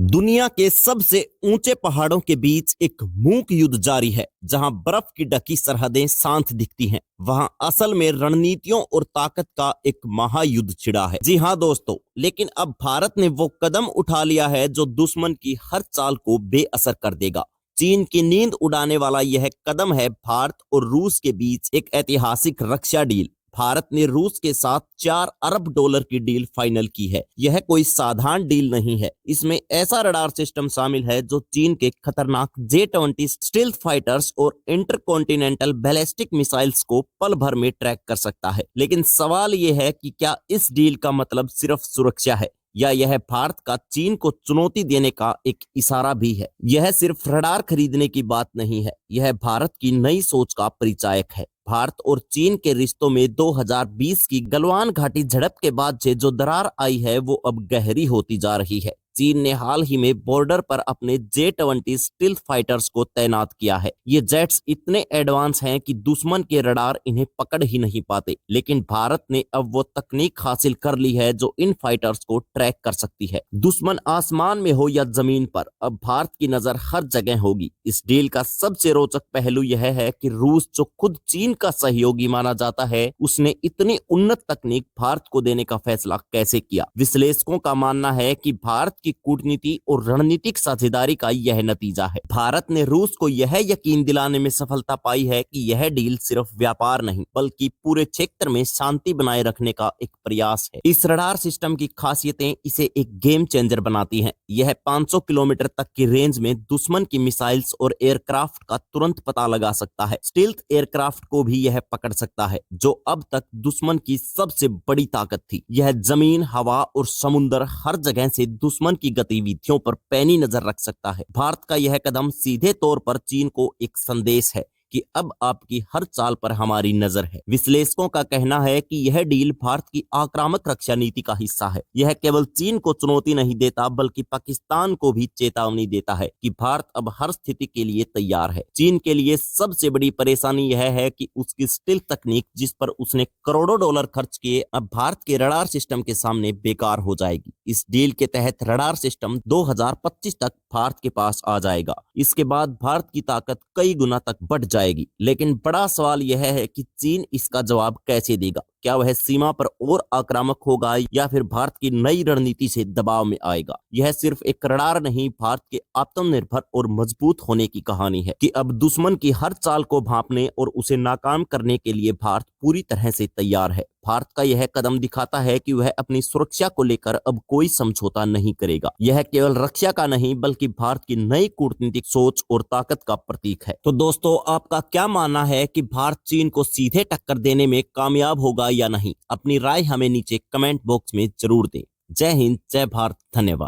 दुनिया के सबसे ऊंचे पहाड़ों के बीच एक मूक युद्ध जारी है। जहां बर्फ की ढकी सरहदें शांत दिखती हैं, वहां असल में रणनीतियों और ताकत का एक महायुद्ध छिड़ा है। जी हां दोस्तों, लेकिन अब भारत ने वो कदम उठा लिया है जो दुश्मन की हर चाल को बेअसर कर देगा। चीन की नींद उड़ाने वाला यह कदम है भारत और रूस के बीच एक ऐतिहासिक रक्षा डील। भारत ने रूस के साथ $4 अरब की डील फाइनल की है। यह कोई साधारण डील नहीं है। इसमें ऐसा रडार सिस्टम शामिल है जो चीन के खतरनाक J-20 स्टील्थ फाइटर्स और इंटरकॉन्टिनेंटल बैलिस्टिक मिसाइल्स को पल भर में ट्रैक कर सकता है। लेकिन सवाल यह है कि क्या इस डील का मतलब सिर्फ सुरक्षा है या यह भारत का चीन को चुनौती देने का एक इशारा भी है। यह सिर्फ रडार खरीदने की बात नहीं है, यह भारत की नई सोच का परिचायक है। भारत और चीन के रिश्तों में 2020 की गलवान घाटी झड़प के बाद से जो दरार आई है वो अब गहरी होती जा रही है। चीन ने हाल ही में बॉर्डर पर अपने J-20 स्टील्थ फाइटर्स को तैनात किया है। ये जेट्स इतने एडवांस हैं कि दुश्मन के रडार इन्हें पकड़ ही नहीं पाते। लेकिन भारत ने अब वो तकनीक हासिल कर ली है जो इन फाइटर्स को ट्रैक कर सकती है। दुश्मन आसमान में हो या जमीन पर, अब भारत की नजर हर जगह होगी। इस डील का सबसे रोचक पहलू यह है कि रूस, जो खुद चीन का सहयोगी माना जाता है, उसने इतनी उन्नत तकनीक भारत को देने का फैसला कैसे किया। विश्लेषकों का मानना है कि भारत की कूटनीति और रणनीतिक साझेदारी का यह नतीजा है। भारत ने रूस को यह यकीन दिलाने में सफलता पाई है कि यह डील सिर्फ व्यापार नहीं बल्कि पूरे क्षेत्र में शांति बनाए रखने का एक प्रयास है। इस रडार सिस्टम की खासियतें इसे एक गेम चेंजर बनाती हैं। यह 500 किलोमीटर तक की रेंज में दुश्मन की मिसाइल्स और एयरक्राफ्ट का तुरंत पता लगा सकता है। स्टील्थ एयरक्राफ्ट को भी यह पकड़ सकता है, जो अब तक दुश्मन की सबसे बड़ी ताकत थी। यह जमीन, हवा और समुद्र हर जगह से दुश्मन की गतिविधियों पर पैनी नजर रख सकता है। भारत का यह कदम सीधे तौर पर चीन को एक संदेश है कि अब आपकी हर चाल पर हमारी नजर है। विश्लेषकों का कहना है कि यह डील भारत की आक्रामक रक्षा नीति का हिस्सा है। यह केवल चीन को चुनौती नहीं देता बल्कि पाकिस्तान को भी चेतावनी देता है कि भारत अब हर स्थिति के लिए तैयार है। चीन के लिए सबसे बड़ी परेशानी यह है कि उसकी स्टील्थ तकनीक, जिस पर उसने करोड़ों डॉलर खर्च किए, अब भारत के रडार सिस्टम के सामने बेकार हो जाएगी। इस डील के तहत रडार सिस्टम 2025 तक भारत के पास आ जाएगा। इसके बाद भारत की ताकत कई गुना तक बढ़ जाएगी। लेकिन बड़ा सवाल यह है कि चीन इसका जवाब कैसे देगा। क्या वह सीमा पर और आक्रामक होगा या फिर भारत की नई रणनीति से दबाव में आएगा। यह सिर्फ एक रडार नहीं, भारत के आत्मनिर्भर और मजबूत होने की कहानी है कि अब दुश्मन की हर चाल को भांपने और उसे नाकाम करने के लिए भारत पूरी तरह से तैयार है। भारत का यह कदम दिखाता है कि वह अपनी सुरक्षा को लेकर अब कोई समझौता नहीं करेगा। यह केवल रक्षा का नहीं बल्कि भारत की नई कूटनीतिक सोच और ताकत का प्रतीक है। तो दोस्तों, आपका क्या मानना है कि भारत चीन को सीधे टक्कर देने में कामयाब होगा या नहीं? अपनी राय हमें नीचे कमेंट बॉक्स में जरूर दें। जय हिंद, जय भारत, धन्यवाद।